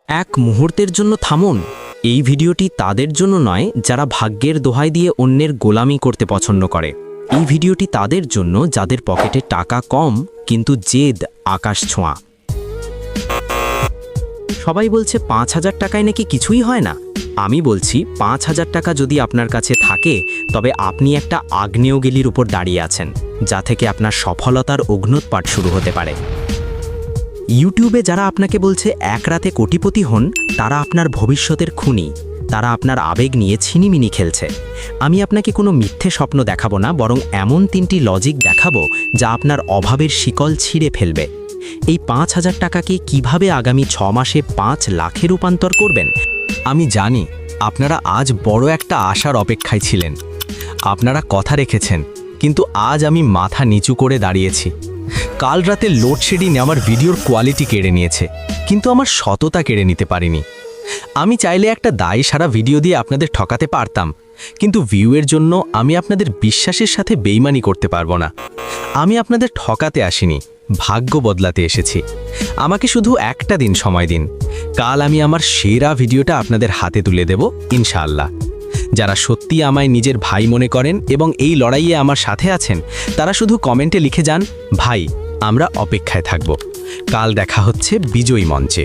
এক মুহূর্তের জন্য থামুন। এই ভিডিওটি তাদের জন্য নয় যারা ভাগ্যের দোহাই দিয়ে অন্যের গোলামি করতে পছন্দ করে। এই ভিডিওটি তাদের জন্য যাদের পকেটে টাকা কম কিন্তু জেদ আকাশ ছোঁয়া। সবাই বলছে ৫,০০০ টাকায় নাকি কিছুই হয় না। আমি বলছি ৫,০০০ টাকা যদি আপনার কাছে থাকে তবে আপনি একটা আগ্নেয়গিরির উপর দাঁড়িয়ে আছেন, যা থেকে আপনার সফলতার অগ্ন্যুৎপাত শুরু হতে পারে। ইউটিউবে যারা আপনাকে বলছে এক রাতে কোটিপতি হন, তারা আপনার ভবিষ্যতের খুনি। তারা আপনার আবেগ নিয়ে ছিনিমিনি খেলছে। আমি আপনাকে কোনো মিথ্যে স্বপ্ন দেখাবো না, বরং এমন ৩টি লজিক দেখাবো যা আপনার অভাবের শিকল ছিঁড়ে ফেলবে। এই ৫,০০০ টাকাকে কিভাবে আগামী ৬ মাসে ৫ লাখে রূপান্তর করবেন। আমি জানি আপনারা আজ বড় একটা আশার অপেক্ষায় ছিলেন। আপনারা কথা রেখেছেন, কিন্তু আজ আমি মাথা নিচু করে দাঁড়িয়েছি। কাল রাতে লোডশেডিং আমার ভিডিওর কোয়ালিটি কেড়ে নিয়েছে, কিন্তু আমার সততা কেড়ে নিতে পারিনি। আমি চাইলে একটা দায় সারা ভিডিও দিয়ে আপনাদের ঠকাতে পারতাম, কিন্তু ভিউয়ের জন্য আমি আপনাদের বিশ্বাসের সাথে বেইমানি করতে পারবো না। আমি আপনাদের ঠকাতে আসিনি, ভাগ্য বদলাতে এসেছি। আমাকে শুধু একটা দিন সময় দিন। কাল আমি আমার সেরা ভিডিওটা আপনাদের হাতে তুলে দেব ইনশাআল্লাহ। যারা সত্যি আমায় নিজের ভাই মনে করেন এবং এই লড়াইয়ে আমার সাথে আছেন, তারা শুধু কমেন্টে লিখে যান, ভাই আমরা অপেক্ষায় থাকব। কাল দেখা হচ্ছে বিজয়ী মঞ্চে।